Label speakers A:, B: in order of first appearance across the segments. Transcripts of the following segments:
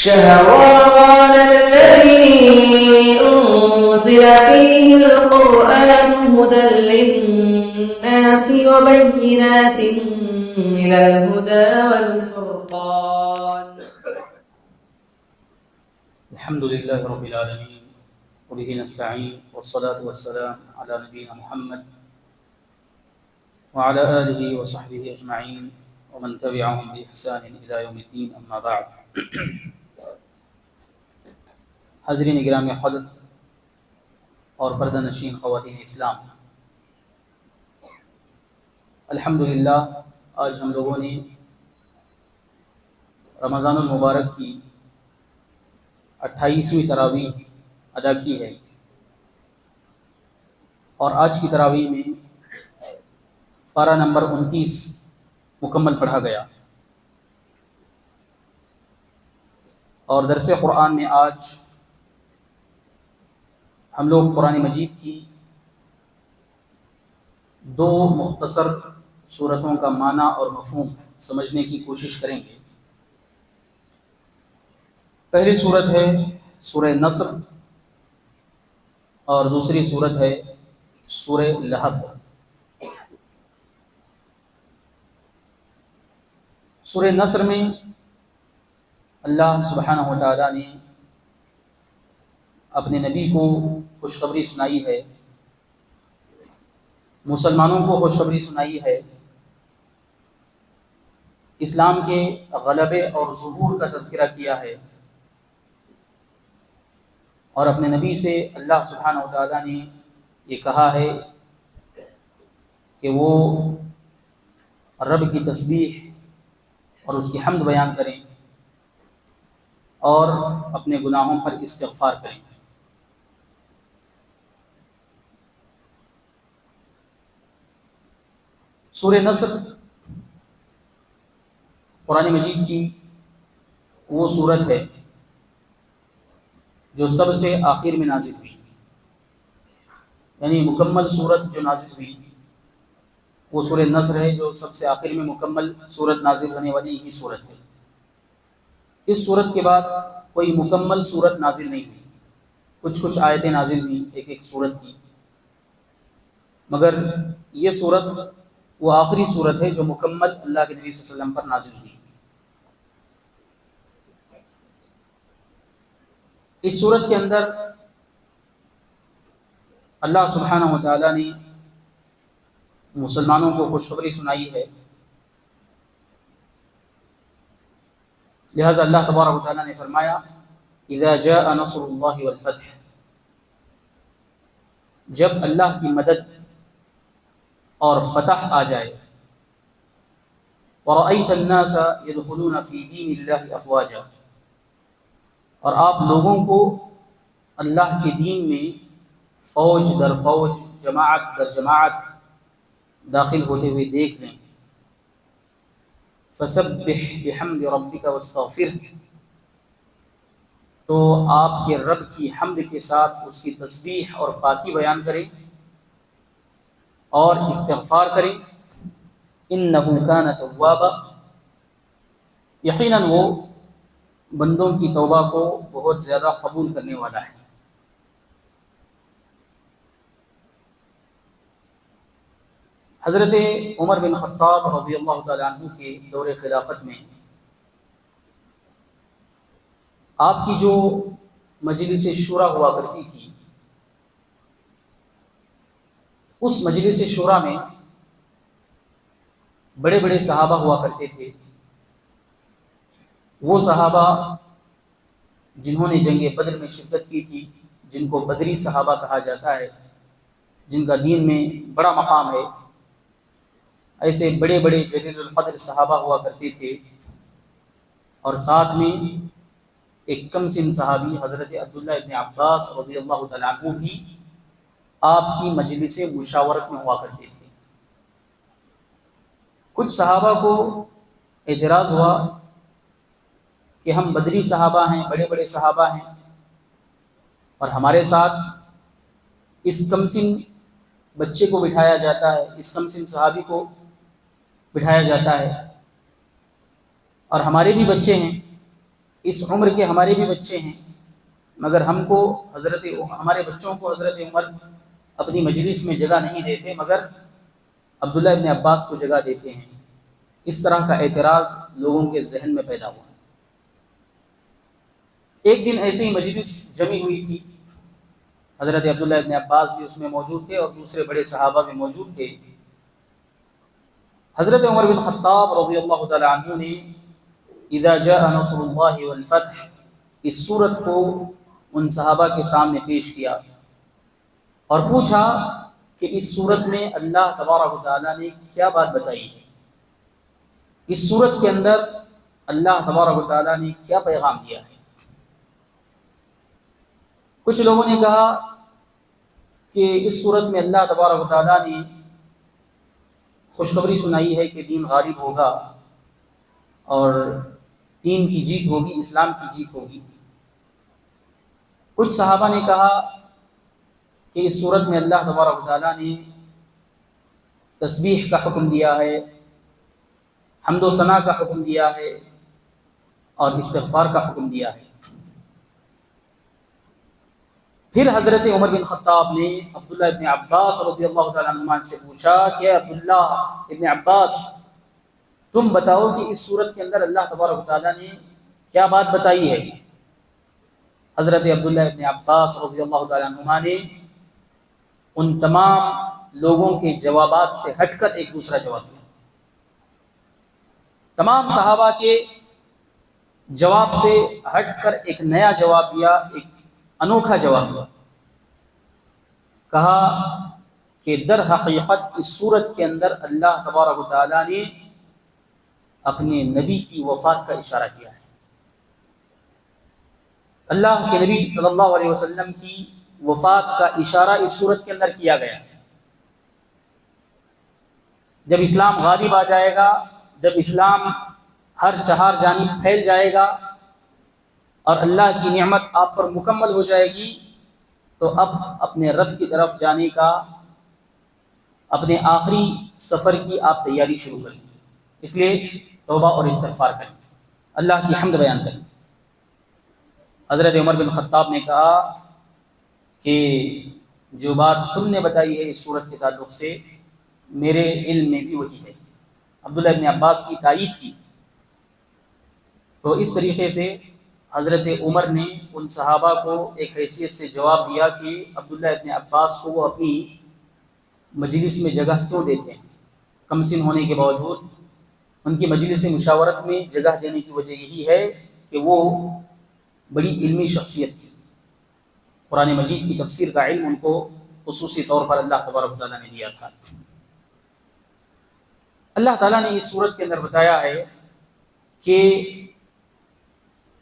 A: شهر رمضان الذي أنزل فيه القرآن هدى للناس وبينات من الهدى والفرقان.
B: الحمد لله رب العالمين وبه نستعين والصلاة والسلام على نبينا محمد وعلى آله وصحبه أجمعين ومن تبعهم بإحسان إلى يوم الدين. أما بعد. حاضرین گرامی قدر اور پردہ نشین خواتین اسلام، الحمدللہ آج ہم لوگوں نے رمضان المبارک کی 28ویں تراویح ادا کی ہے، اور آج کی تراویح میں پارہ نمبر 29 مکمل پڑھا گیا، اور درس قرآن میں آج ہم لوگ قرآن مجید کی 2 مختصر سورتوں کا معنی اور مفہوم سمجھنے کی کوشش کریں گے۔ پہلی سورت ہے سورہ نصر اور دوسری سورت ہے سورہ لہب۔ سورہ نصر میں اللہ سبحانہ و تعالیٰ نے اپنے نبی کو خوشخبری سنائی ہے، مسلمانوں کو خوشخبری سنائی ہے، اسلام کے غلبے اور ظہور کا تذکرہ کیا ہے، اور اپنے نبی سے اللہ سبحانہ و تعالیٰ نے یہ کہا ہے کہ وہ رب کی تسبیح اور اس کی حمد بیان کریں اور اپنے گناہوں پر استغفار کریں۔ سورہ نصر قرآن مجید کی وہ سورت ہے جو سب سے آخر میں نازل ہوئی، یعنی مکمل سورت جو نازل ہوئی وہ سورہ نصر ہے، جو سب سے آخر میں مکمل سورت نازل ہونے والی ہی سورت ہے۔ اس سورت کے بعد کوئی مکمل سورت نازل نہیں ہوئی، کچھ آیتیں نازل ہوئیں ایک سورت کی، مگر یہ سورت وہ آخری سورت ہے جو مکمل اللہ کے نبی صلی اللہ علیہ وسلم پر نازل ہوئی۔ اس سورت کے اندر اللہ سبحانہ و تعالیٰ نے مسلمانوں کو خوشخبری سنائی ہے، لہذا اللہ تبارک و تعالیٰ نے فرمایا اذا جاء نصر اللہ والفتح، جب اللہ کی مدد اور فتح آ جائے، وَرَأَيْتَ النَّاسَ يَدْخُلُونَ فِي دِينِ اللَّهِ أَفْوَاجًا، اور آپ لوگوں کو اللہ کے دین میں فوج در فوج، جماعت در جماعت داخل ہوتے ہوئے دیکھ لیں۔ فَسَبِّحْ بِحَمْدِ رَبِّكَ وَاسْتَغْفِرْ، تو آپ کے رب کی حمد کے ساتھ اس کی تسبیح اور پاکی بیان کریں اور استغفار کریں۔ اِنَّهُ كَانَ تَوَّابًا، یقیناً وہ بندوں کی توبہ کو بہت زیادہ قبول کرنے والا ہے۔ حضرت عمر بن خطاب رضی اللہ تعالیٰ عنہ کے دور خلافت میں آپ کی جو مجلس شورا ہوا کرتی تھی، اس مجلس شورا میں بڑے بڑے صحابہ ہوا کرتے تھے، وہ صحابہ جنہوں نے جنگ بدر میں شرکت کی تھی، جن کو بدری صحابہ کہا جاتا ہے، جن کا دین میں بڑا مقام ہے، ایسے بڑے بڑے جلیل القدر صحابہ ہوا کرتے تھے، اور ساتھ میں ایک کم سن صحابی حضرت عبداللہ ابن عباس رضی اللہ تعالیٰ عنہ بھی آپ کی مجلس مشاورت میں ہوا کرتے تھے۔ کچھ صحابہ کو اعتراض ہوا کہ ہم بدری صحابہ ہیں، بڑے بڑے صحابہ ہیں، اور ہمارے ساتھ اس کم سن بچے کو بٹھایا جاتا ہے، اس کم سن صحابی کو بٹھایا جاتا ہے، اور ہمارے بھی بچے ہیں، اس عمر کے ہمارے بھی بچے ہیں، مگر ہمارے بچوں کو حضرت عمر اپنی مجلس میں جگہ نہیں دیتے، مگر عبداللہ ابن عباس کو جگہ دیتے ہیں۔ اس طرح کا اعتراض لوگوں کے ذہن میں پیدا ہوا۔ ایک دن ایسے ہی مجلس جمی ہوئی تھی، حضرت عبداللہ ابن عباس بھی اس میں موجود تھے اور دوسرے بڑے صحابہ بھی موجود تھے۔ حضرت عمر بن خطاب رضی اللہ تعالی عنہ نے اذا جاء نصر اللہ والفتح اس صورت کو ان صحابہ کے سامنے پیش کیا اور پوچھا کہ اس صورت میں اللہ تبارک و تعالیٰ نے کیا بات بتائی ہے، اس صورت کے اندر اللہ تبارک و تعالیٰ نے کیا پیغام دیا ہے۔ کچھ لوگوں نے کہا کہ اس صورت میں اللہ تبارک و تعالیٰ نے خوشخبری سنائی ہے کہ دین غالب ہوگا اور دین کی جیت ہوگی، اسلام کی جیت ہوگی۔ کچھ صحابہ نے کہا کہ اس صورت میں اللہ تبارک و تعالیٰ نے تسبیح کا حکم دیا ہے، حمد و ثنا کا حکم دیا ہے اور استغفار کا حکم دیا ہے۔ پھر حضرت عمر بن خطاب نے عبداللہ ابن عباس رضی اللہ تعالیٰ عنہما سے پوچھا کہ عبداللہ ابن عباس تم بتاؤ کہ اس صورت کے اندر اللہ تبارک و تعالیٰ نے کیا بات بتائی ہے۔ حضرت عبداللہ ابن عباس رضی اللہ تعالیٰ عنہما نے ان تمام لوگوں کے جوابات سے ہٹ کر ایک دوسرا جواب دیا۔ تمام صحابہ کے جواب سے ہٹ کر ایک نیا جواب دیا، ایک انوکھا جواب دیا۔ کہا کہ در حقیقت اس صورت کے اندر اللہ تبارک و تعالیٰ نے اپنے نبی کی وفات کا اشارہ کیا ہے۔ اللہ کے نبی صلی اللہ علیہ وسلم کی وفات کا اشارہ اس صورت کے اندر کیا گیا۔ جب اسلام غالب آ جائے گا، جب اسلام ہر چہار جانب پھیل جائے گا اور اللہ کی نعمت آپ پر مکمل ہو جائے گی، تو اب اپنے رب کی طرف جانے کا، اپنے آخری سفر کی آپ تیاری شروع کریں۔ اس لیے توبہ اور استغفار کریں، اللہ کی حمد بیان کریں۔ حضرت عمر بن خطاب نے کہا کہ جو بات تم نے بتائی ہے اس صورت کے تعلق سے میرے علم میں بھی وہی ہے۔ عبداللہ ابن عباس کی تائید کی۔ تو اس طریقے سے حضرت عمر نے ان صحابہ کو ایک حیثیت سے جواب دیا کہ عبداللہ ابن عباس کو وہ اپنی مجلس میں جگہ کیوں دیتے ہیں؟ کم سن ہونے کے باوجود ان کی مجلس مشاورت میں جگہ دینے کی وجہ یہی ہے کہ وہ بڑی علمی شخصیت تھی۔ قرآن مجید کی تفسیر کا علم ان کو خصوصی طور پر اللہ تبارک و تعالیٰ نے دیا تھا۔ اللہ تعالیٰ نے اس صورت کے اندر بتایا ہے کہ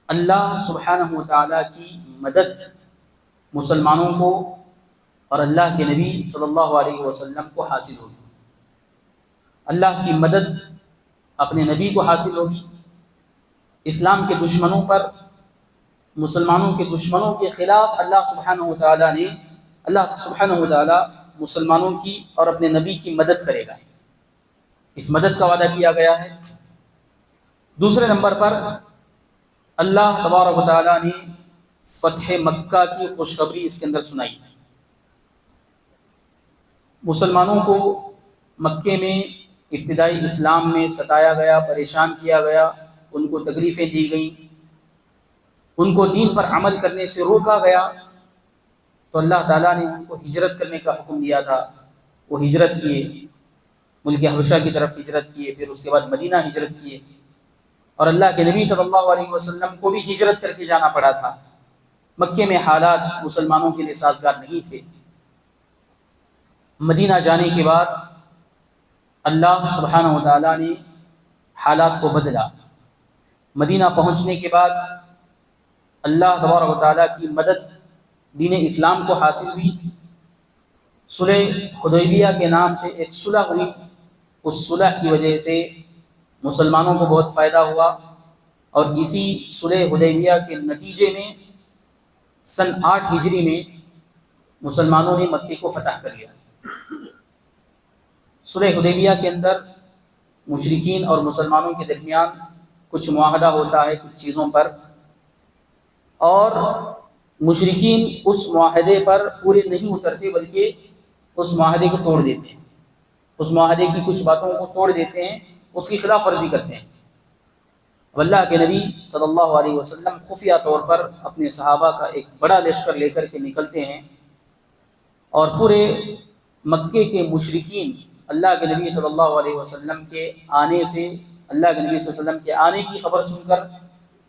B: اللہ سبحانہ و تعالیٰ کی مدد مسلمانوں کو اور اللہ کے نبی صلی اللہ علیہ وسلم کو حاصل ہوگی۔ اللہ کی مدد اپنے نبی کو حاصل ہوگی۔ اسلام کے دشمنوں پر، مسلمانوں کے دشمنوں کے خلاف اللہ سبحانہ و تعالیٰ مسلمانوں کی اور اپنے نبی کی مدد کرے گا۔ اس مدد کا وعدہ کیا گیا ہے۔ دوسرے نمبر پر اللہ تبارک و تعالیٰ نے فتح مکہ کی خوشخبری اس کے اندر سنائی۔ مسلمانوں کو مکے میں ابتدائی اسلام میں ستایا گیا، پریشان کیا گیا، ان کو تکلیفیں دی گئیں، ان کو دین پر عمل کرنے سے روکا گیا، تو اللہ تعالیٰ نے ان کو ہجرت کرنے کا حکم دیا تھا۔ وہ ہجرت کیے، ملک حبشہ کی طرف ہجرت کیے، پھر اس کے بعد مدینہ ہجرت کیے، اور اللہ کے نبی صلی اللہ علیہ وسلم کو بھی ہجرت کر کے جانا پڑا تھا۔ مکے میں حالات مسلمانوں کے لیے سازگار نہیں تھے۔ مدینہ جانے کے بعد اللہ سبحانہ و تعالیٰ نے حالات کو بدلا۔ مدینہ پہنچنے کے بعد اللہ تبارک و تعالیٰ کی مدد دین اسلام کو حاصل ہوئی۔ صلح حدیبیہ کے نام سے ایک صلح ہوئی، اس صلح کی وجہ سے مسلمانوں کو بہت فائدہ ہوا، اور اسی صلح حدیبیہ کے نتیجے میں سن 8 ہجری میں مسلمانوں نے مکے کو فتح کر لیا۔ صلح حدیبیہ کے اندر مشرکین اور مسلمانوں کے درمیان کچھ معاہدہ ہوتا ہے کچھ چیزوں پر، اور مشرکین اس معاہدے پر پورے نہیں اترتے بلکہ اس معاہدے کو توڑ دیتے ہیں، اس معاہدے کی کچھ باتوں کو توڑ دیتے ہیں، اس کی خلاف ورزی کرتے ہیں۔ اب اللہ کے نبی صلی اللہ علیہ وسلم خفیہ طور پر اپنے صحابہ کا ایک بڑا لشکر لے کر کے نکلتے ہیں، اور پورے مکے کے مشرکین اللہ کے نبی صلی اللہ علیہ وسلم کے آنے سے، اللہ کے نبی صلی اللہ علیہ وسلم کے آنے کی خبر سن کر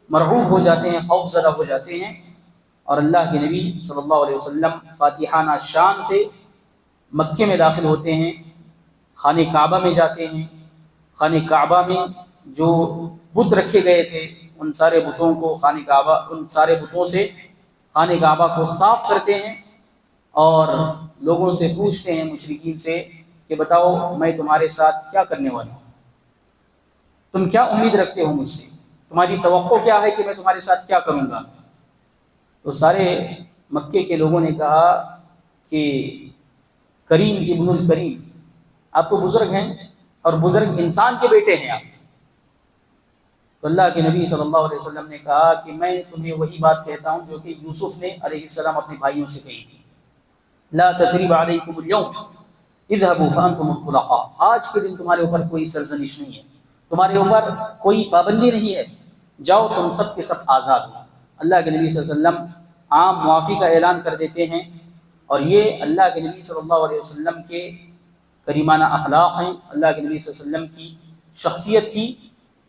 B: مرعوب ہو جاتے ہیں، خوف زدہ ہو جاتے ہیں، اور اللہ کے نبی صلی اللہ علیہ وسلم فاتحانہ شان سے مکے میں داخل ہوتے ہیں، خانہ کعبہ میں جاتے ہیں۔ خانہ کعبہ میں جو بت رکھے گئے تھے ان سارے بتوں کو ان سارے بتوں سے خانہ کعبہ کو صاف کرتے ہیں، اور لوگوں سے پوچھتے ہیں، مشرکین سے، کہ بتاؤ میں تمہارے ساتھ کیا کرنے والا ہوں، تم کیا امید رکھتے ہو مجھ سے، تمہاری توقع کیا ہے کہ میں تمہارے ساتھ کیا کروں گا؟ تو سارے مکے کے لوگوں نے کہا کہ کریم ابن الکریم، آپ تو بزرگ ہیں اور بزرگ انسان کے بیٹے ہیں آپ۔ تو اللہ کے نبی صلی اللہ علیہ وسلم نے کہا کہ میں تمہیں وہی بات کہتا ہوں جو کہ یوسف نے علیہ السلام اپنے بھائیوں سے کہی تھی، لا تثریب علیکم اليوم اذهبوا فانتم الطلقاء، آج کے دن تمہارے اوپر کوئی سرزنش نہیں ہے، تمہارے اوپر کوئی پابندی نہیں ہے، جاؤ تم سب کے سب آزاد ہو۔ اللہ کے نبی صلی اللہ علیہ وسلم عام معافی کا اعلان کر دیتے ہیں، اور یہ اللہ کے نبی صلی اللہ علیہ وسلم کے کریمانہ اخلاق ہیں، اللہ کے نبی صلی اللہ علیہ وسلم کی شخصیت تھی۔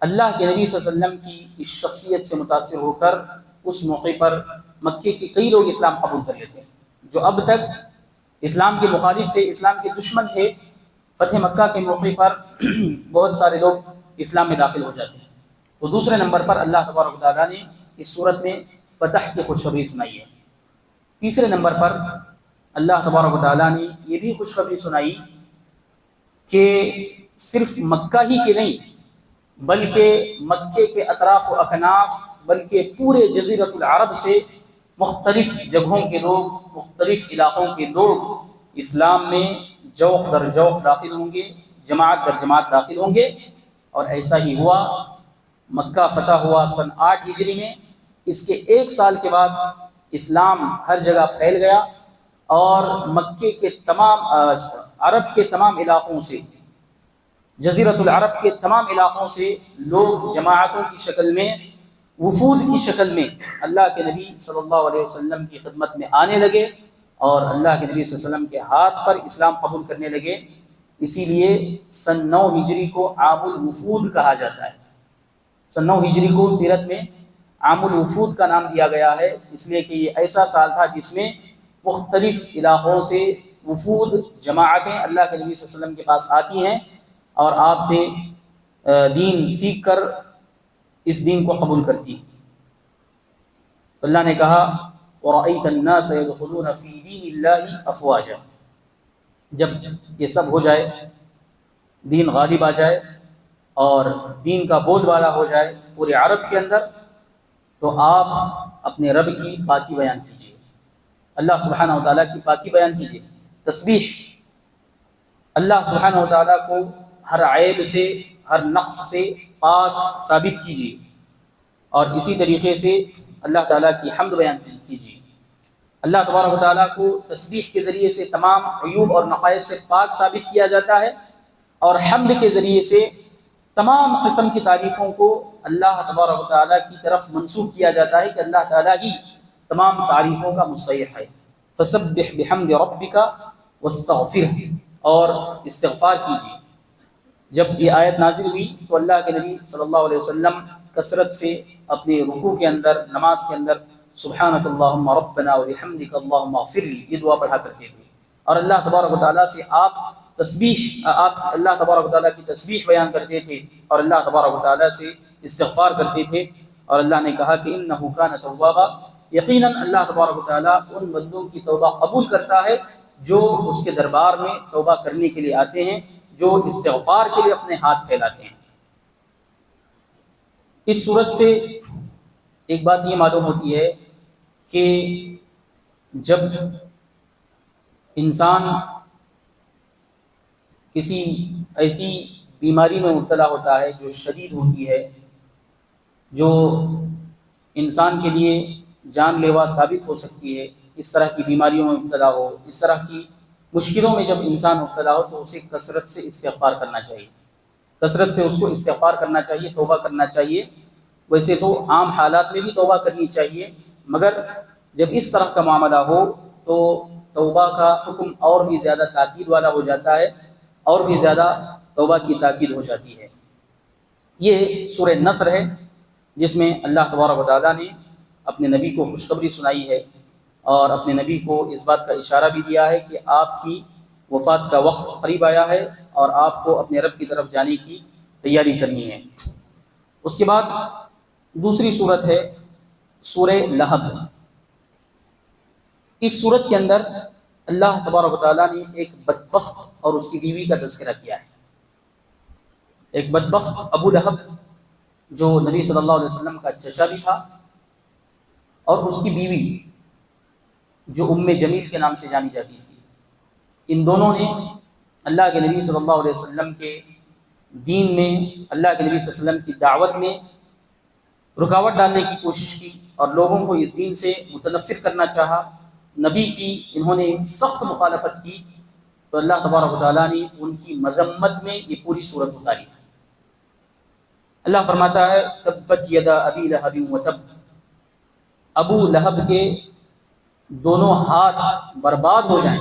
B: اللہ کے نبی صلی اللہ علیہ وسلم کی اس شخصیت سے متاثر ہو کر اس موقع پر مکے کے کئی لوگ اسلام قبول کر لیتے ہیں، جو اب تک اسلام کے مخالف تھے، اسلام کے دشمن تھے۔ فتح مکہ کے موقع پر بہت سارے لوگ اسلام میں داخل ہو جاتے ہیں۔ تو دوسرے نمبر پر اللہ تبارک و تعالیٰ نے اس صورت میں فتح کی خوشخبری سنائی ہے۔ تیسرے نمبر پر اللہ تبارک و تعالیٰ نے یہ بھی خوشخبری سنائی کہ صرف مکہ ہی کے نہیں بلکہ مکے کے اطراف و اکناف، بلکہ پورے جزیرۃ العرب سے مختلف جگہوں کے لوگ، مختلف علاقوں کے لوگ اسلام میں جوق در جوق داخل ہوں گے، جماعت در جماعت داخل ہوں گے۔ اور ایسا ہی ہوا، مکہ فتح ہوا سن 8 ہجری میں۔ اس کے 1 سال کے بعد اسلام ہر جگہ پھیل گیا، اور مکے کے تمام عرب کے تمام علاقوں سے، جزیرۃ العرب کے تمام علاقوں سے لوگ جماعتوں کی شکل میں، وفود کی شکل میں اللہ کے نبی صلی اللہ علیہ وسلم کی خدمت میں آنے لگے، اور اللہ کے نبی صلی اللہ علیہ وسلم کے ہاتھ پر اسلام قبول کرنے لگے۔ اسی لیے سن 9 ہجری کو عام الوفود کہا جاتا ہے۔ سن 9 ہجری کو سیرت میں عام الوفود کا نام دیا گیا ہے، اس لیے کہ یہ ایسا سال تھا جس میں مختلف علاقوں سے وفود، جماعتیں اللہ کے نبی صلی اللہ علیہ وسلم کے پاس آتی ہیں اور آپ سے دین سیکھ کر اس دین کو قبول کرتی ہیں۔ اللہ نے کہا وَرَأَيْتَ النَّاسَ يَدْخُلُونَ فِي دِينِ اللَّهِ أَفْوَاجًا، جب یہ سب ہو جائے، دین غالب آ جائے اور دین کا بول بالا ہو جائے پورے عرب کے اندر، تو آپ اپنے رب کی پاکی بیان کیجیے، اللہ سبحانہ و تعالیٰ کی پاکی بیان کیجیے، تسبیح، اللہ سبحانہ و تعالیٰ کو ہر عیب سے، ہر نقص سے پاک ثابت کیجیے، اور اسی طریقے سے اللہ تعالیٰ کی حمد بیان کیجیے۔ اللہ تبارک و تعالیٰ کو تسبیح کے ذریعے سے تمام عیوب اور نقائص سے پاک ثابت کیا جاتا ہے، اور حمد کے ذریعے سے تمام قسم کی تعریفوں کو اللہ تبارک و تعالیٰ کی طرف منسوب کیا جاتا ہے کہ اللہ تعالیٰ ہی تمام تعریفوں کا مستحق ہے۔ فسبح بحمد ربک واستغفرہ، اور استغفار کیجیے۔ جب یہ آیت نازل ہوئی تو اللہ کے نبی صلی اللہ علیہ وسلم کثرت سے اپنے رکوع کے اندر، نماز کے اندر سبحانک اللہم ربنا وبحمدک اللہم اغفر لی، یہ دعا پڑھا کرتے تھے، اور اللہ تبارک و تعالیٰ سے آپ اللہ تبارک و تعالیٰ کی تسبیح بیان کرتے تھے، اور اللہ تبارک و تعالیٰ سے استغفار کرتے تھے۔ اور اللہ نے کہا کہ انہ کان توابا، یقیناً اللہ تبارک و تعالیٰ ان بندوں کی توبہ قبول کرتا ہے جو اس کے دربار میں توبہ کرنے کے لیے آتے ہیں، جو استغفار کے لیے اپنے ہاتھ پھیلاتے ہیں۔ اس صورت سے ایک بات یہ معلوم ہوتی ہے کہ جب انسان کسی ایسی بیماری میں مبتلا ہوتا ہے جو شدید ہوتی ہے، جو انسان کے لیے جان لیوا ثابت ہو سکتی ہے، اس طرح کی بیماریوں میں مبتلا ہو، اس طرح کی مشکلوں میں جب انسان مبتلا ہو تو اسے کثرت سے استغفار کرنا چاہیے، کثرت سے اس کو استغفار کرنا چاہیے، توبہ کرنا چاہیے۔ ویسے تو عام حالات میں بھی توبہ کرنی چاہیے، مگر جب اس طرح کا معاملہ ہو تو توبہ کا حکم اور بھی زیادہ تاکید والا ہو جاتا ہے، اور بھی زیادہ توبہ کی تاکید ہو جاتی ہے۔ یہ سورہ نصر ہے جس میں اللہ تبارک و تعالیٰ نے اپنے نبی کو خوشخبری سنائی ہے، اور اپنے نبی کو اس بات کا اشارہ بھی دیا ہے کہ آپ کی وفات کا وقت قریب آیا ہے اور آپ کو اپنے رب کی طرف جانے کی تیاری کرنی ہے۔ اس کے بعد دوسری صورت ہے سورہ لہب۔ اس صورت کے اندر اللہ تبارک و تعالیٰ نے ایک بدبخت اور اس کی بیوی کا تذکرہ کیا ہے۔ ایک بدبخت ابو لہب جو نبی صلی اللہ علیہ وسلم کا چچا بھی تھا، اور اس کی بیوی جو ام جمیل کے نام سے جانی جاتی تھی۔ ان دونوں نے اللہ کے نبی صلی اللہ علیہ وسلم کے دین میں، اللہ کے نبی صلی اللہ علیہ وسلم کی دعوت میں رکاوٹ ڈالنے کی کوشش کی اور لوگوں کو اس دین سے متنفر کرنا چاہا۔ نبی کی انہوں نے سخت مخالفت کی، تو اللہ تبارک و تعالیٰ نے ان کی مذمت میں یہ پوری صورت اتاری۔ اللہ فرماتا ہے تبت یدا ابی لہب وتب، ابو لہب کے دونوں ہاتھ برباد ہو جائیں،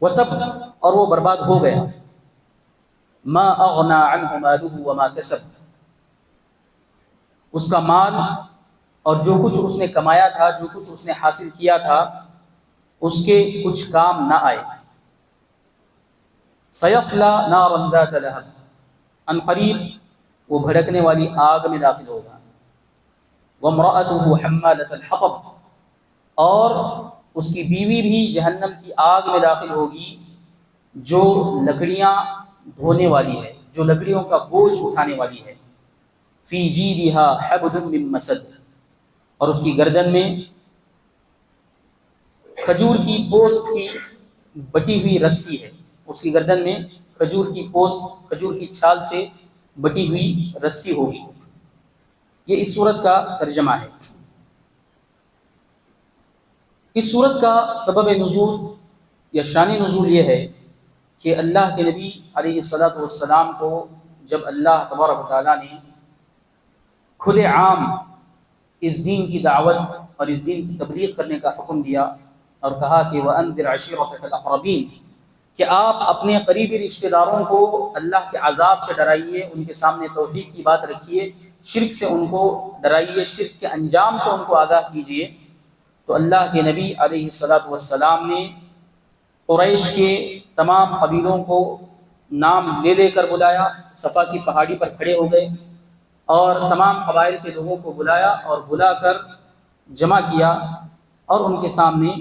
B: وتب اور وہ برباد ہو گیا، ما اغنى عنه ماله وما کسب، اس کا مال اور جو کچھ اس نے کمایا تھا، جو کچھ اس نے حاصل کیا تھا، اس کے کچھ کام نہ آئے۔ سیصلی نارا ذات لہب، ان قریب وہ بھڑکنے والی آگ میں داخل ہوگا۔ وامرأته حمالۃ الحطب، اور اس کی بیوی بھی جہنم کی آگ میں داخل ہوگی جو لکڑیاں دھونے والی ہے، جو لکڑیوں کا بوجھ اٹھانے والی ہے۔ فی جیدها حبل من مسد، اور اس کی گردن میں کھجور کی پوست کی بٹی ہوئی رسی ہے، اس کی گردن میں کھجور کی پوست، کھجور کی چھال سے بٹی ہوئی رسی ہوگی۔ یہ اس صورت کا ترجمہ ہے۔ اس صورت کا سبب نزول یا شان نزول یہ ہے کہ اللہ کے نبی علیہ الصلاۃ والسلام کو جب اللہ تبارک و تعالیٰ نے کھلے عام اس دین کی دعوت اور اس دین کی تبلیغ کرنے کا حکم دیا اور کہا کہ وَأَنذِرْ عَشِيرَتَكَ الْأَقْرَبِينَ، کہ آپ اپنے قریبی رشتہ داروں کو اللہ کے عذاب سے ڈرائیے، ان کے سامنے توحید کی بات رکھیے، شرک سے ان کو ڈرائیے، شرک کے انجام سے ان کو آگاہ کیجیے۔ تو اللہ کے نبی علیہ الصلاۃ والسلام نے قریش کے تمام قبیلوں کو نام لے لے کر بلایا، صفا کی پہاڑی پر کھڑے ہو گئے اور تمام قبائل کے لوگوں کو بلایا اور بلا کر جمع کیا اور ان کے سامنے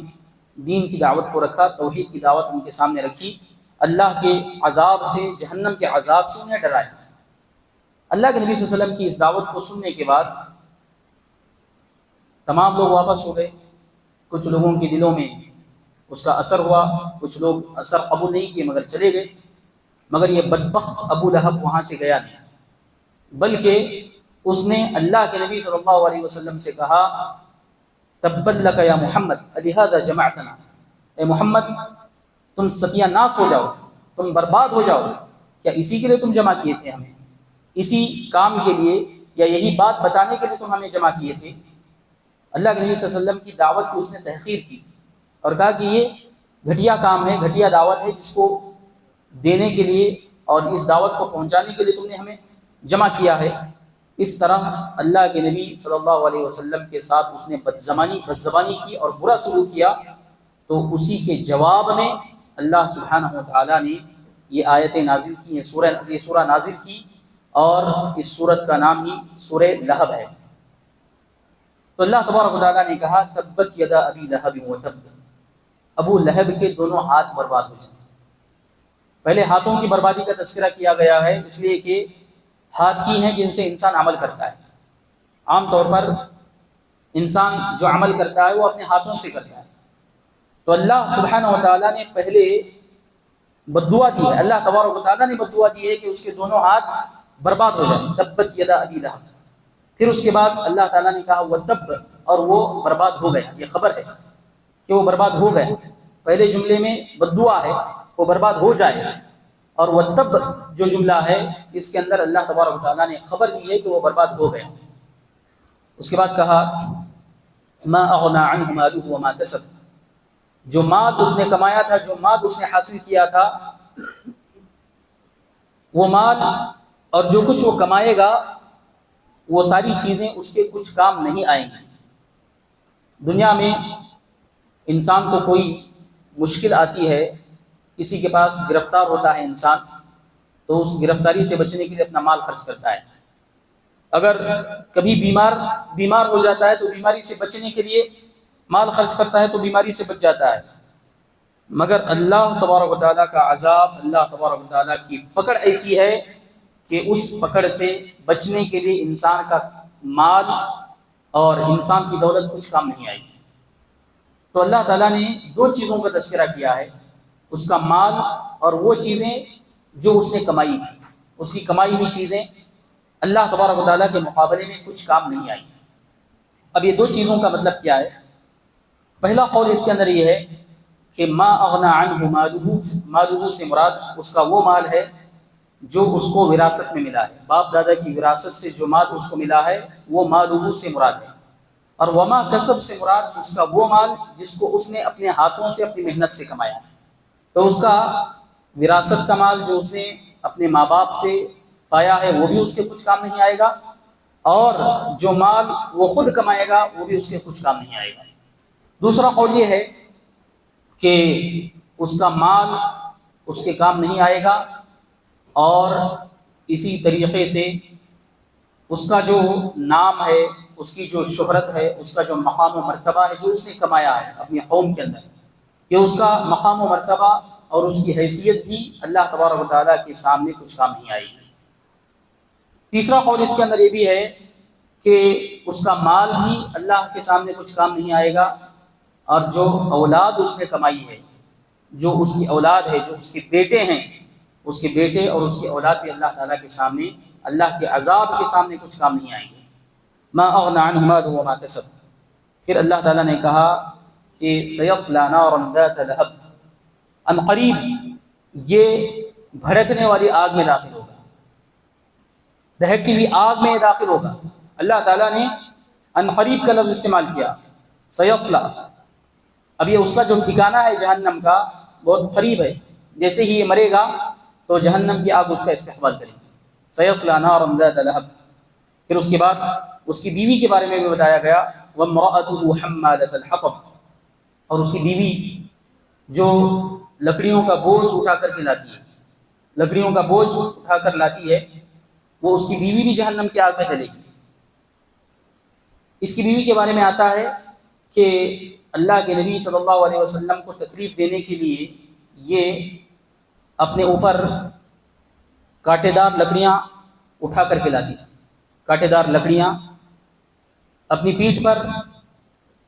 B: دین کی دعوت کو رکھا، توحید کی دعوت ان کے سامنے رکھی، اللہ کے عذاب سے، جہنم کے عذاب سے انہیں ڈرایا۔ اللہ کے نبی صلی اللہ علیہ وسلم کی اس دعوت کو سننے کے بعد تمام لوگ واپس ہو گئے۔ کچھ لوگوں کے دلوں میں اس کا اثر ہوا، کچھ لوگ اثر قبول نہیں کیے مگر چلے گئے، مگر یہ بدبخت ابو لہب وہاں سے گیا نہیں، بلکہ اس نے اللہ کے نبی صلی اللہ علیہ وسلم سے کہا تبت لک یا محمد لہذا جمعتنا، اے محمد تم ستیہ ناس ہو جاؤ، تم برباد ہو جاؤ، کیا اسی کے لیے تم جمع کیے تھے ہمیں؟ اسی کام کے لیے یا یہی بات بتانے کے لیے تم ہمیں جمع کیے تھے؟ اللہ کے نبی صلی اللہ علیہ وسلم کی دعوت کی اس نے تحقیر کی اور کہا کہ یہ گھٹیا کام ہے، گھٹیا دعوت ہے، جس کو دینے کے لیے اور اس دعوت کو پہنچانے کے لیے تم نے ہمیں جمع کیا ہے۔ اس طرح اللہ کے نبی صلی اللہ علیہ وسلم کے ساتھ اس نے بدزبانی کی اور برا سلوک کیا، تو اسی کے جواب میں اللہ سبحانہ و تعالیٰ نے یہ آیتیں نازل کی، یہ سورہ نازل کی، اور اس سورت کا نام ہی سورہ لہب ہے۔ تو اللہ تبارک و تعالیٰ نے کہا تبت یدا ابی لہب وتب، ابو لہب کے دونوں ہاتھ برباد ہو جائیں۔ پہلے ہاتھوں کی بربادی کا تذکرہ کیا گیا ہے، اس لیے کہ ہاتھ ہی ہیں جن سے انسان عمل کرتا ہے۔ عام طور پر انسان جو عمل کرتا ہے وہ اپنے ہاتھوں سے کرتا ہے، تو اللہ سبحانہ و تعالیٰ نے پہلے بد دعا دی ہے، اللہ تبارک و تعالیٰ نے بد دعا دی ہے کہ اس کے دونوں ہاتھ برباد ہو جائیں، تبت یدا ابی لہب۔ پھر اس کے بعد اللہ تعالیٰ نے کہا وَتَبَّ، اور وہ برباد ہو گیا. یہ خبر ہے کہ وہ برباد ہو گئے. پہلے جملے میں بد دعا ہے وہ برباد ہو جائے، اور وَتَبَّ جو جملہ ہے اس کے اندر اللہ تبارک و تعالیٰ نے خبر دی ہے کہ وہ برباد ہو گیا. اس کے بعد کہا ما اغنى عنه ماله وما كسب، جو مال اس نے کمایا تھا، جو مال اس نے حاصل کیا تھا، وہ مال اور جو کچھ وہ کمائے گا وہ ساری چیزیں اس کے کچھ کام نہیں آئیں گی. دنیا میں انسان کو کوئی مشکل آتی ہے، کسی کے پاس گرفتار ہوتا ہے انسان، تو اس گرفتاری سے بچنے کے لیے اپنا مال خرچ کرتا ہے. اگر کبھی بیمار ہو جاتا ہے تو بیماری سے بچنے کے لیے مال خرچ کرتا ہے تو بیماری سے بچ جاتا ہے. مگر اللہ تبارک و تعالیٰ کا عذاب، اللہ تبارک و تعالیٰ کی پکڑ ایسی ہے کہ اس پکڑ سے بچنے کے لیے انسان کا مال اور انسان کی دولت کچھ کام نہیں آئے گی. تو اللہ تعالیٰ نے دو چیزوں کا تذکرہ کیا ہے، اس کا مال اور وہ چیزیں جو اس نے کمائی تھی. اس کی کمائی ہوئی چیزیں اللہ تبارک و تعالیٰ کے مقابلے میں کچھ کام نہیں آئی. اب یہ دو چیزوں کا مطلب کیا ہے؟ پہلا قول اس کے اندر یہ ہے کہ ما اغنى عنہ مالہ سے مراد اس کا وہ مال ہے جو اس کو وراثت میں ملا ہے. باپ دادا کی وراثت سے جو مال اس کو ملا ہے وہ مالہ سے مراد ہے. اور وما کسب سے مراد اس کا وہ مال جس کو اس نے اپنے ہاتھوں سے اپنی محنت سے کمایا ہے. تو اس کا وراثت کا مال جو اس نے اپنے ماں باپ سے پایا ہے وہ بھی اس کے کچھ کام نہیں آئے گا، اور جو مال وہ خود کمائے گا وہ بھی اس کے کچھ کام نہیں آئے گا. دوسرا قول یہ ہے کہ اس کا مال اس کے کام نہیں آئے گا، اور اسی طریقے سے اس کا جو نام ہے، اس کی جو شہرت ہے، اس کا جو مقام و مرتبہ ہے جو اس نے کمایا ہے اپنی قوم کے اندر، کہ اس کا مقام و مرتبہ اور اس کی حیثیت بھی اللہ تبارک و تعالیٰ کے سامنے کچھ کام نہیں آئے گی. تیسرا قول اس کے اندر یہ بھی ہے کہ اس کا مال بھی اللہ کے سامنے کچھ کام نہیں آئے گا، اور جو اولاد اس نے کمائی ہے، جو اس کی اولاد ہے، جو اس کے بیٹے ہیں، اس کے بیٹے اور اس کی اولاد بھی اللہ تعالیٰ کے سامنے، اللہ کے عذاب کے سامنے کچھ کام نہیں آئیں گے. ما اغنى عنہ مالہ وما کسب. پھر اللہ تعالیٰ نے کہا کہ سیصلی نارا ذات لہب، ان قریب یہ بھڑکنے والی آگ میں داخل ہوگا، دہکتی ہوئی آگ میں داخل ہوگا. اللہ تعالیٰ نے ان قریب کا لفظ استعمال کیا، سیصلی. اب یہ اس کا جو ٹھکانہ ہے جہنم کا بہت قریب ہے، جیسے ہی یہ مرے گا تو جہنم کی آگ اس کا استقبال کرے گی. سیصلی نارا ذات لہب. پھر اس کے بعد اس کی بیوی کے بارے میں بھی بتایا گیا وامرأته حمالۃ الحطب، اور اس کی بیوی جو لکڑیوں کا بوجھ اٹھا کر کے لاتی ہے، لکڑیوں کا بوجھ اٹھا کر لاتی ہے، وہ اس کی بیوی بھی جہنم کی آگ میں چلے گی. اس کی بیوی کے بارے میں آتا ہے کہ اللہ کے نبی صلی اللہ علیہ وسلم کو تکلیف دینے کے لیے یہ اپنے اوپر کانٹے دار لکڑیاں اٹھا کر کے لاتی تھی. کانٹے دار لکڑیاں اپنی پیٹھ پر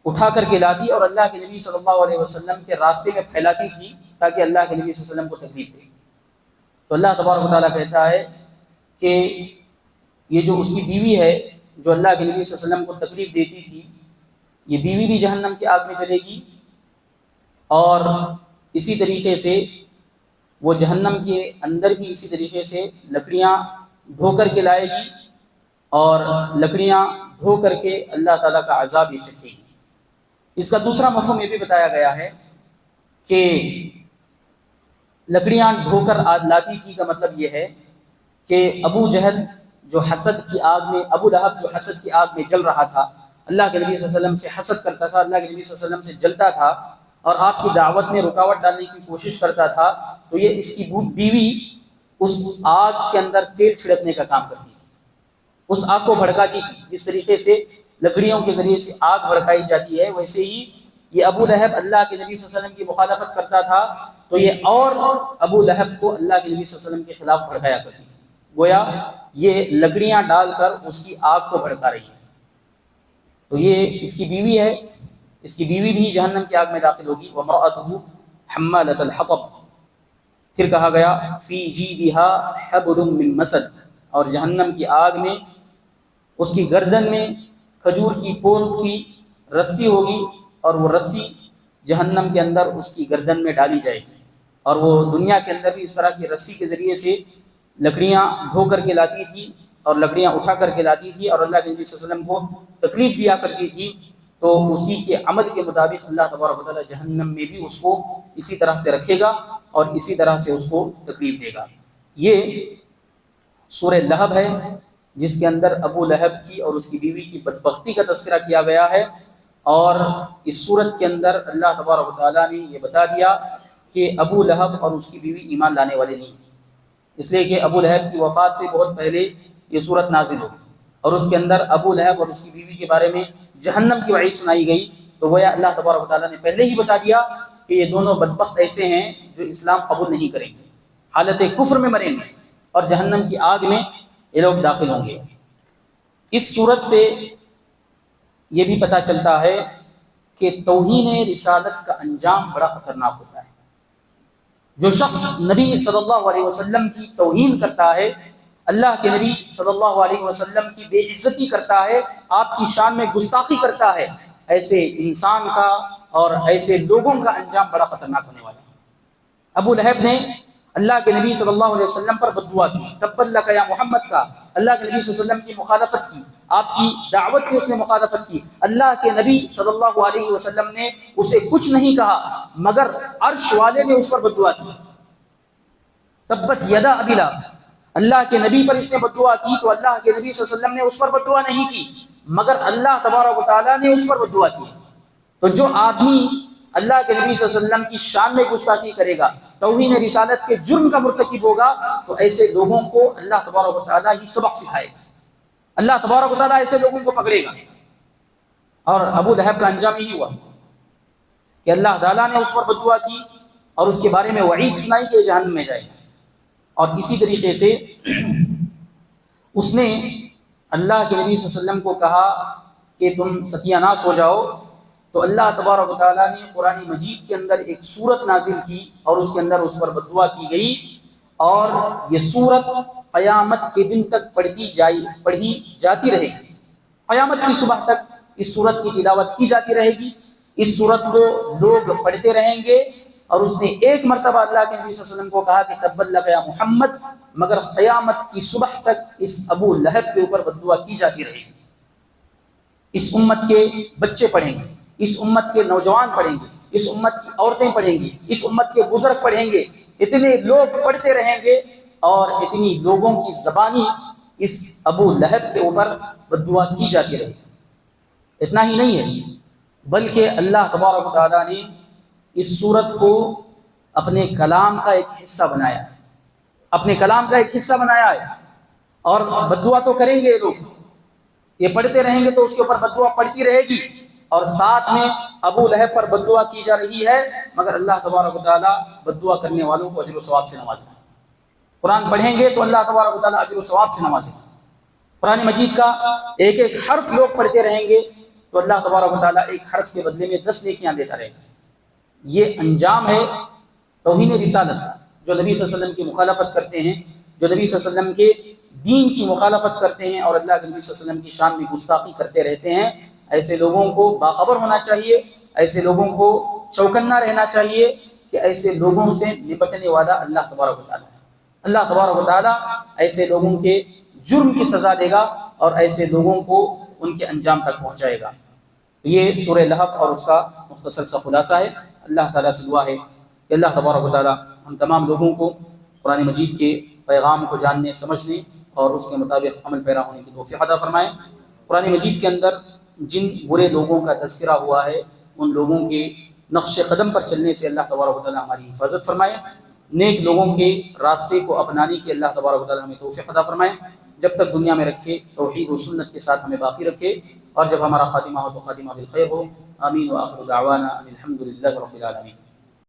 B: اٹھا کر کے لاتی اور اللہ کے نبی صلی اللہ علیہ وسلم کے راستے میں پھیلاتی تھی تاکہ اللہ کے نبی صلی اللہ علیہ وسلم کو تکلیف دے. تو اللہ تبارک و تعالیٰ کہتا ہے کہ یہ جو اس کی بیوی ہے جو اللہ کے نبی صلی اللہ علیہ وسلم کو تکلیف دیتی تھی، یہ بیوی بھی جہنم کی آگ میں جلے گی، اور اسی طریقے سے وہ جہنم کے اندر بھی اسی طریقے سے لکڑیاں ڈھو کر کے لائے گی، اور لکڑیاں ڈھو کر کے اللہ تعالیٰ کا عذاب یہ چکھے گی. اس کا دوسرا مفہوم یہ بھی بتایا گیا ہے کہ لکڑیاں ڈھو کر لاتی تھی کا مطلب یہ ہے کہ ابو جہل جو حسد کی آگ میں، ابو لہب جو حسد کی آگ میں جل رہا تھا، اللہ کے نبی صلی اللہ علیہ وسلم سے حسد کرتا تھا، اللہ کے نبی صلی اللہ علیہ وسلم سے جلتا تھا اور آپ کی دعوت میں رکاوٹ ڈالنے کی کوشش کرتا تھا، تو یہ اس کی بیوی اس آگ کے اندر تیل چھڑکنے کا کام کرتی تھی، اس آگ کو بھڑکاتی تھی. جس طریقے سے لکڑیوں کے ذریعے سے آگ بھڑکائی جاتی ہے، ویسے ہی یہ ابو لہب اللہ کے نبی صلی اللہ علیہ وسلم کی مخالفت کرتا تھا، تو یہ اور ابو لہب کو اللہ کے نبی صلی اللہ علیہ وسلم کے خلاف بھڑکایا کرتی تھی. گویا یہ لکڑیاں ڈال کر اس کی آگ کو بھڑکا رہی ہے. تو یہ اس کی بیوی ہے، اس کی بیوی بھی جہنم کی آگ میں داخل ہوگی. وامرأته حمالۃ الحطب. پھر کہا گیا فی جیدھا حبل من مسد، اور جہنم کی آگ میں اس کی گردن میں کھجور کی پوست کی رسی ہوگی اور وہ رسی جہنم کے اندر اس کی گردن میں ڈالی جائے گی، اور وہ دنیا کے اندر بھی اس طرح کی رسی کے ذریعے سے لکڑیاں ڈھو کر کے لاتی تھی اور لکڑیاں اٹھا کر کے لاتی تھی اور اللہ کے نبی صلی اللہ علیہ وسلم کو تکلیف دیا کرتی تھی، تو اسی کے عمل کے مطابق اللہ تبارک و تعالیٰ جہنم میں بھی اس کو اسی طرح سے رکھے گا اور اسی طرح سے اس کو تکلیف دے گا۔ یہ سورہ لہب ہے جس کے اندر ابو لہب کی اور اس کی بیوی کی بدبختی کا تذکرہ کیا گیا ہے، اور اس صورت کے اندر اللہ تبارک و تعالیٰ نے یہ بتا دیا کہ ابو لہب اور اس کی بیوی ایمان لانے والے نہیں، اس لیے کہ ابو لہب کی وفات سے بہت پہلے یہ صورت نازل ہوئی اور اس کے اندر ابو لہب اور اس کی بیوی کے بارے میں جہنم کی وعید سنائی گئی، تو گویا اللہ تبارک و تعالیٰ نے پہلے ہی بتا دیا کہ یہ دونوں بدبخت ایسے ہیں جو اسلام قبول نہیں کریں گے، حالت کفر میں مریں گے اور جہنم کی آگ میں یہ لوگ داخل ہوں گے۔ اس صورت سے یہ بھی پتہ چلتا ہے کہ توہین رسالت کا انجام بڑا خطرناک ہوتا ہے۔ جو شخص نبی صلی اللہ علیہ وسلم کی توہین کرتا ہے، اللہ کے نبی صلی اللہ علیہ وسلم کی بے عزتی کرتا ہے، آپ کی شان میں گستاخی کرتا ہے، ایسے انسان کا اور ایسے لوگوں کا انجام بڑا خطرناک ہونے والا ہے۔ ابو لہب نے اللہ کے نبی صلی اللہ علیہ وسلم پر بد دعا کی، تبت لک یا محمد کا، اللہ کے نبی صلی اللہ علیہ وسلم کی مخالفت کی، آپ کی دعوت کی اس نے مخالفت کی، اللہ کے نبی صلی اللہ علیہ وسلم نے اسے کچھ نہیں کہا مگر عرش والے نے اس پر بد دعا کی، تبت یدا ابی لہب، اللہ کے نبی پر اس نے بد دعا کی تو اللہ کے نبی صلی اللہ علیہ وسلم نے اس پر بد دعا نہیں کی مگر اللہ تبارک و تعالیٰ نے اس پر بد دعا کی۔ تو جو آدمی اللہ کے نبی صلی اللہ علیہ وسلم کی شان میں گستاخی کرے گا، توہین رسالت کے جرم کا مرتکب ہوگا، تو ایسے لوگوں کو اللہ تبارک و تعالیٰ ہی سبق سکھائے گا، اللہ تبارک و تعالیٰ ایسے لوگوں کو پکڑے گا۔ اور ابو لہب کا انجام یہی ہوا کہ اللہ تعالیٰ نے اس پر بد دعا کی اور اس کے بارے میں وعید سنائی کہ جہنم میں جائے گا، اور اسی طریقے سے اس نے اللہ کے نبی صلی اللہ علیہ وسلم کو کہا کہ تم ستیہ ناش ہو جاؤ، تو اللہ تبارک و تعالیٰ نے قرآن مجید کے اندر ایک سورت نازل کی اور اس کے اندر اس پر بد دعا کی گئی، اور یہ سورت قیامت کے دن تک پڑھی جاتی رہے گی، قیامت کی صبح تک اس سورت کی تلاوت کی جاتی رہے گی، اس سورت کو لوگ پڑھتے رہیں گے۔ اور اس نے ایک مرتبہ اللہ کے نبی صلی اللہ علیہ وسلم کو کہا کہ تبت لک یا محمد، مگر قیامت کی صبح تک اس ابو لہب کے اوپر بد دعا کی جاتی رہے گی۔ اس امت کے بچے پڑھیں گے، اس امت کے نوجوان پڑھیں گے، اس امت کی عورتیں پڑھیں گی، اس امت کے بزرگ پڑھیں گے، اتنے لوگ پڑھتے رہیں گے اور اتنی لوگوں کی زبانی اس ابو لہب کے اوپر بد دعا کی جاتی رہے گی۔ اتنا ہی نہیں ہے بلکہ اللہ تبارک و تعالیٰ نے اس صورت کو اپنے کلام کا ایک حصہ بنایا ہے، اپنے کلام کا ایک حصہ بنایا ہے، اور بد دعا تو کریں گے لوگ، یہ پڑھتے رہیں گے تو اس کے اوپر بد دعا پڑتی رہے گی، اور ساتھ میں ابو لہب پر بد دعا کی جا رہی ہے، مگر اللہ تبارک و تعالیٰ بد دعا کرنے والوں کو اجر و ثواب سے نوازے گا۔ قرآن پڑھیں گے تو اللہ تبارک و تعالیٰ اجر و ثواب سے نوازے گا۔ قرآن مجید کا ایک ایک حرف لوگ پڑھتے رہیں گے تو اللہ تبارک و تعالیٰ ایک حرف کے بدلے میں 10 نیکیاں دیتا رہے گا۔ یہ انجام ہے توہین رسالت، جو نبی صلی اللہ علیہ وسلم کی مخالفت کرتے ہیں، جو نبی صلی اللہ علیہ وسلم کے دین کی مخالفت کرتے ہیں اور اللہ کے نبی صلی اللہ علیہ وسلم کی شان میں گستاخی کرتے رہتے ہیں۔ ایسے لوگوں کو باخبر ہونا چاہیے، ایسے لوگوں کو چوکنا رہنا چاہیے کہ ایسے لوگوں سے نپٹنے والا اللہ تبارک و تعالیٰ ہے۔ اللہ تبارک و تعالیٰ ایسے لوگوں کے جرم کی سزا دے گا اور ایسے لوگوں کو ان کے انجام تک پہنچائے گا۔ یہ سورہ لہب اور اس کا مختصر سا خلاصہ ہے۔ اللہ تعالیٰ سے دعا ہے کہ اللہ تبارک و تعالیٰ ہم تمام لوگوں کو قرآن مجید کے پیغام کو جاننے، سمجھنے اور اس کے مطابق عمل پیرا ہونے کی توفیق عطا فرمائے۔ قرآن مجید کے اندر جن برے لوگوں کا تذکرہ ہوا ہے، ان لوگوں کے نقش قدم پر چلنے سے اللہ تبارک و تعالیٰ ہماری حفاظت فرمائے۔ نیک لوگوں کے راستے کو اپنانے کی اللہ تبارک و تعالیٰ ہمیں توفیق عطا فرمائے۔ جب تک دنیا میں رکھے توحید و سنت کے ساتھ ہمیں باقی رکھے، اور جب ہمارا خاتمہ ہو تو خاتمہ بالخیر ہو۔ آمین وآخر دعوانا ان الحمد للہ رب العالمین۔